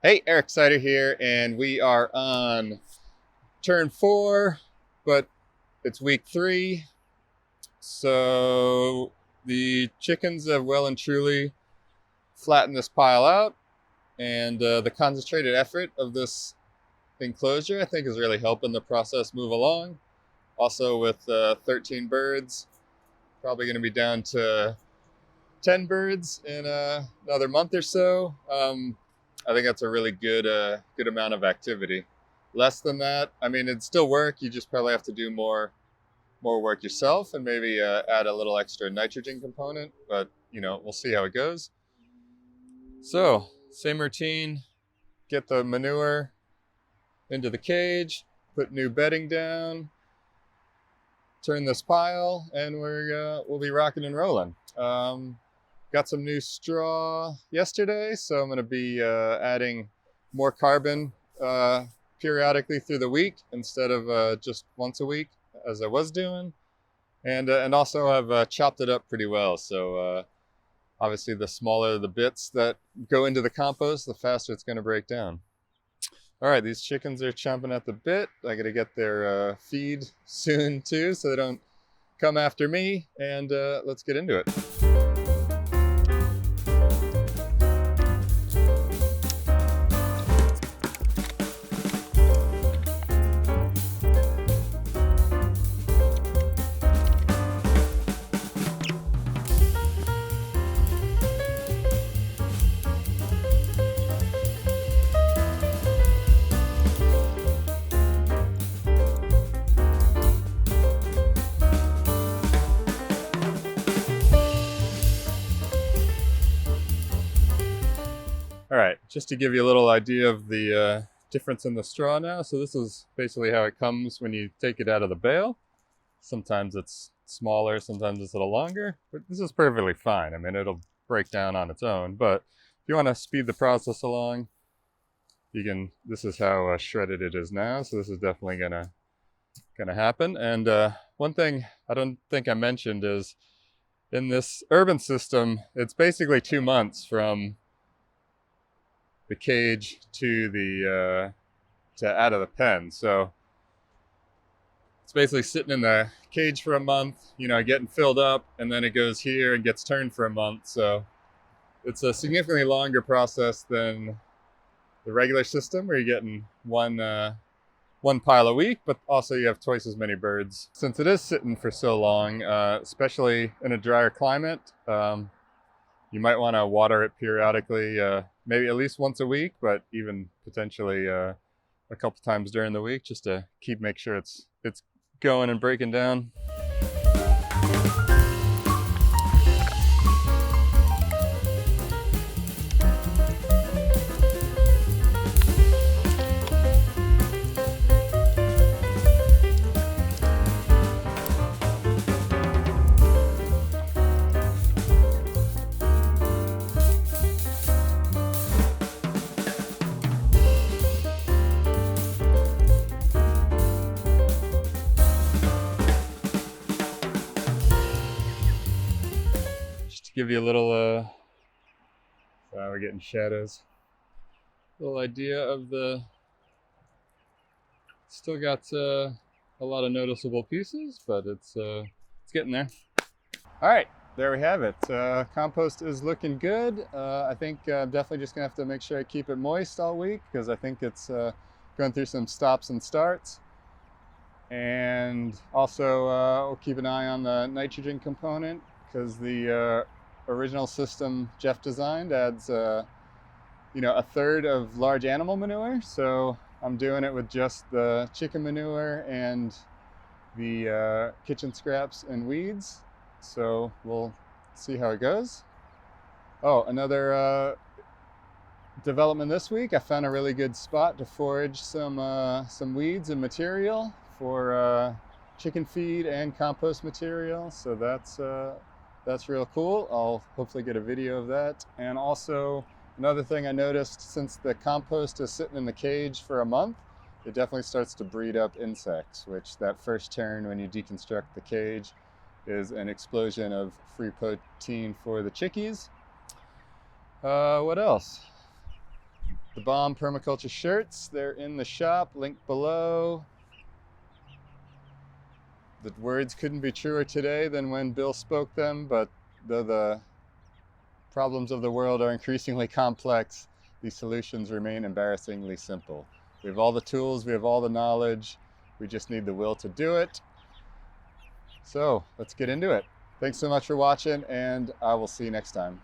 Hey, Eric Sider here, and we are on turn 4, but it's week 3. So the chickens have well and truly flattened this pile out, and the concentrated effort of this enclosure, I think, is really helping the process move along. Also, with 13 birds, probably going to be down to 10 birds in another month or so. I think that's a really good amount of activity. Less than that, I mean, it'd still work. You just probably have to do more work yourself and maybe add a little extra nitrogen component. But we'll see how it goes. So same routine: get the manure into the cage, put new bedding down, turn this pile, and we'll be rocking and rolling. Got some new straw yesterday, so I'm going to be adding more carbon periodically through the week instead of just once a week as I was doing. And also I've chopped it up pretty well. So obviously the smaller the bits that go into the compost, the faster it's going to break down. All right, these chickens are chomping at the bit. I got to get their feed soon too, so they don't come after me. And let's get into it. All right, just to give you a little idea of the difference in the straw now. So this is basically how it comes when you take it out of the bale. Sometimes it's smaller, sometimes it's a little longer, but this is perfectly fine. I mean, it'll break down on its own, but if you want to speed the process along, you can. This is how shredded it is now, so this is definitely gonna happen. And one thing I don't think I mentioned is in this urban system, it's basically 2 months from the cage to the to out of the pen. So it's basically sitting in the cage for a month, getting filled up, and then it goes here and gets turned for a month. So it's a significantly longer process than the regular system, where you're getting one pile a week, but also you have twice as many birds. Since it is sitting for so long, especially in a drier climate, you might want to water it periodically, maybe at least once a week, but even potentially a couple times during the week, just to make sure it's going and breaking down. Give you a little we're getting shadows, little idea of the, still got a lot of noticeable pieces, but it's getting there. All right, there we have it. Compost is looking good. I think I'm definitely just gonna have to make sure I keep it moist all week, because I think it's going through some stops and starts. And also we'll keep an eye on the nitrogen component, because the original system Jeff designed adds a third of large animal manure. So I'm doing it with just the chicken manure and the kitchen scraps and weeds. So we'll see how it goes. Oh, another development this week, I found a really good spot to forage some weeds and material for chicken feed and compost material. So that's real cool. I'll hopefully get a video of that. And also another thing I noticed, since the compost is sitting in the cage for a month, it definitely starts to breed up insects, which that first turn when you deconstruct the cage is an explosion of free protein for the chickies. What else? The Bomb Permaculture shirts, they're in the shop, link below. The words couldn't be truer today than when Bill spoke them, but though the problems of the world are increasingly complex, these solutions remain embarrassingly simple. We have all the tools, we have all the knowledge, we just need the will to do it. So let's get into it. Thanks so much for watching, and I will see you next time.